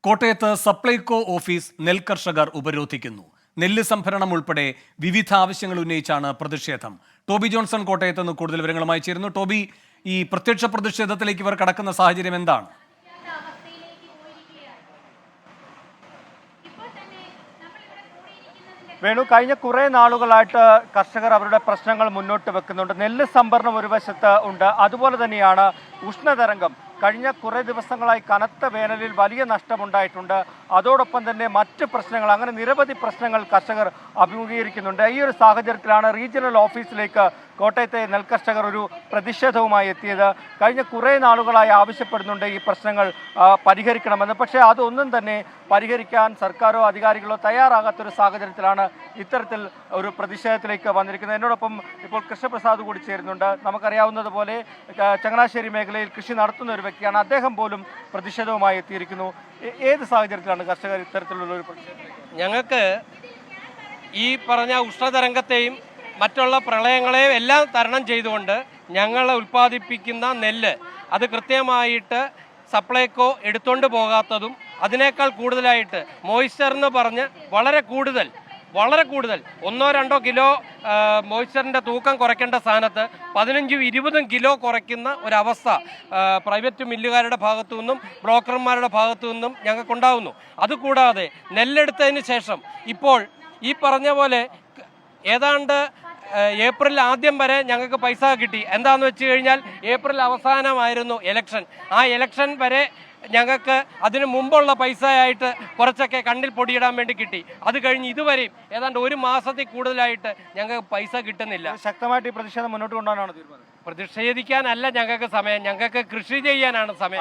കോട്ടയത്ത് സപ്ലൈകോ ഓഫീസ് നെൽകർഷകർ ഉപരോധിക്കുന്നു. നെല്ല് സംഭരണം ഉൾപ്പെടെ വിവിധ ആവശ്യങ്ങൾ ഉന്നയിച്ചാണ് പ്രതിഷേധം. ടോബി ജോൺസൺ കോട്ടയത്ത് നിന്ന് കൂടുതൽ വിവരങ്ങളുമായി ചേരുന്നു. ടോബി, ഈ പ്രത്യക്ഷ പ്രതിഷേധത്തിലേക്ക് ഇവർ കടക്കുന്ന സാഹചര്യം എന്താണ്? വേണു, കഴിഞ്ഞ കുറേ നാളുകളായിട്ട് കർഷകർ അവരുടെ പ്രശ്നങ്ങൾ മുന്നോട്ട് വെക്കുന്നുണ്ട്. നെല്ല് സംഭരണം ഒരു വശത്ത് ഉണ്ട്, അതുപോലെ തന്നെയാണ് ഉഷ്ണതരംഗം. കഴിഞ്ഞ കുറേ ദിവസങ്ങളായി കനത്ത വേനലിൽ വലിയ നഷ്ടമുണ്ടായിട്ടുണ്ട്. അതോടൊപ്പം തന്നെ മറ്റ് പ്രശ്നങ്ങൾ, അങ്ങനെ നിരവധി പ്രശ്നങ്ങൾ കർഷകർ അഭിമുഖീകരിക്കുന്നുണ്ട്. ഈ ഒരു സാഹചര്യത്തിലാണ് റീജിയണൽ ഓഫീസിലേക്ക് കോട്ടയത്തെ നെൽകർഷകർ ഒരു പ്രതിഷേധവുമായി എത്തിയത്. കഴിഞ്ഞ കുറേ നാളുകളായി ആവശ്യപ്പെടുന്നുണ്ട് ഈ പ്രശ്നങ്ങൾ പരിഹരിക്കണമെന്ന്. പക്ഷേ അതൊന്നും തന്നെ പരിഹരിക്കാൻ സർക്കാരോ അധികാരികളോ തയ്യാറാകാത്തൊരു സാഹചര്യത്തിലാണ് ഇത്തരത്തിൽ ഒരു പ്രതിഷേധത്തിലേക്ക് വന്നിരിക്കുന്നത്. എന്നോടൊപ്പം ഇപ്പോൾ കൃഷ്ണപ്രസാദ് കൂടി ചേരുന്നുണ്ട്. നമുക്കറിയാവുന്നതുപോലെ ചങ്ങനാശ്ശേരി മേഖലയിൽ കൃഷി നടത്തുന്ന ഒരു വ്യക്തിയാണ്. അദ്ദേഹം പോലും പ്രതിഷേധവുമായി എത്തിയിരിക്കുന്നു. ഏത് സാഹചര്യത്തിലാണ് കർഷകർ ഇത്തരത്തിലുള്ള ഒരു പ്രതിഷേധം? ഞങ്ങൾക്ക് ഈ പറഞ്ഞ ഉഷ്ണതരംഗത്തെയും മറ്റുള്ള പ്രളയങ്ങളെയും എല്ലാം തരണം ചെയ്തുകൊണ്ട് ഞങ്ങൾ ഉൽപ്പാദിപ്പിക്കുന്ന നെല്ല് അത് കൃത്യമായിട്ട് സപ്ലൈകോ എടുത്തുകൊണ്ട് പോകാത്തതും അതിനേക്കാൾ കൂടുതലായിട്ട് മോയ്സ്ചർ എന്ന് പറഞ്ഞ് വളരെ കൂടുതൽ 1-2 കിലോ മോയ്സ്ചറിൻ്റെ തൂക്കം കുറയ്ക്കേണ്ട സ്ഥാനത്ത് 15-20 കിലോ കുറയ്ക്കുന്ന ഒരവസ്ഥ പ്രൈവറ്റ് മില്ലുകാരുടെ ഭാഗത്തു നിന്നും ബ്രോക്കർമാരുടെ ഭാഗത്തു നിന്നും ഞങ്ങൾക്കുണ്ടാകുന്നു. അതുകൂടാതെ നെല്ലെടുത്തതിന് ശേഷം ഇപ്പോൾ ഈ പറഞ്ഞ പോലെ ഏതാണ്ട് ഏപ്രിൽ ആദ്യം വരെ ഞങ്ങൾക്ക് പൈസ കിട്ടി. എന്താണെന്ന് വെച്ച് കഴിഞ്ഞാൽ ഏപ്രിൽ അവസാനമായിരുന്നു ഇലക്ഷൻ. ആ ഇലക്ഷൻ വരെ ഞങ്ങൾക്ക് അതിന് മുമ്പുള്ള പൈസയായിട്ട് കുറച്ചൊക്കെ കണ്ണിൽ പൊടിയിടാൻ വേണ്ടി കിട്ടി. അത് കഴിഞ്ഞ് ഇതുവരെയും ഏതാണ്ട് 1 മാസത്തിൽ കൂടുതലായിട്ട് ഞങ്ങൾക്ക് പൈസ കിട്ടുന്നില്ല. ശക്തമായിട്ട് ഈ പ്രതിഷേധം മുന്നോട്ട് കൊണ്ടുപോകാനാണ് തീരുമാനം? പ്രതിഷേധിക്കാനല്ല ഞങ്ങൾക്ക് സമയം, ഞങ്ങൾക്ക് കൃഷി ചെയ്യാനാണ് സമയം.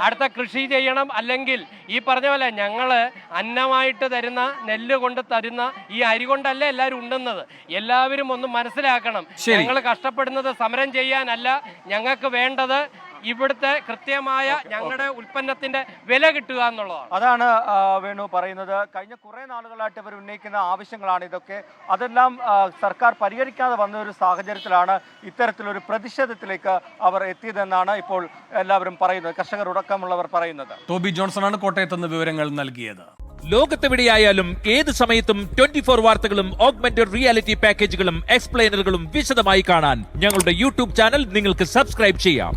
അടുത്ത കൃഷി ചെയ്യണം. അല്ലെങ്കിൽ ഈ പറഞ്ഞ പോലെ ഞങ്ങൾ അന്നമായിട്ട് തരുന്ന നെല്ല് കൊണ്ട് തരുന്ന ഈ അരി കൊണ്ടല്ല എല്ലാവരും ഉണ്ടുന്നത്. എല്ലാവരും ഒന്ന് മനസ്സിലാക്കണം. ഞങ്ങൾ കഷ്ടപ്പെടുന്നത് സമരം ചെയ്യാനല്ല. ഞങ്ങൾക്ക് വേണ്ടത് ഇവിടുത്തെ കൃത്യമായ ഞങ്ങളുടെ ഉൽപ്പന്നത്തിന്റെ വില കിട്ടുക എന്നുള്ളതാണ്. അതാണ് വേണു പറയുന്നത്. കഴിഞ്ഞ കുറേ നാളുകളായിട്ട് ഇവർ ഉന്നയിക്കുന്ന ആവശ്യങ്ങളാണ് ഇതൊക്കെ. അതെല്ലാം സർക്കാർ പരിഹരിക്കാതെ വന്ന ഒരു സാഹചര്യത്തിലാണ് ഇത്തരത്തിലൊരു പ്രതിഷേധത്തിലേക്ക് അവർ എത്തിയതെന്നാണ് ഇപ്പോൾ എല്ലാവരും പറയുന്നത്, കർഷകരടക്കമുള്ളവർ പറയുന്നത്. ടോബി ജോൺസണാണ് കോട്ടയത്ത് നിന്ന് വിവരങ്ങൾ നൽകിയത്. ലോകത്തെവിടെയായാലും ഏത് സമയത്തും 24 വാർത്തകളും ഓഗ്മെന്റഡ് റിയാലിറ്റി പാക്കേജുകളും എക്സ്പ്ലെയിനറുകളും വിശദമായി കാണാൻ ഞങ്ങളുടെ യൂട്യൂബ് ചാനൽ നിങ്ങൾക്ക് സബ്സ്ക്രൈബ് ചെയ്യാം.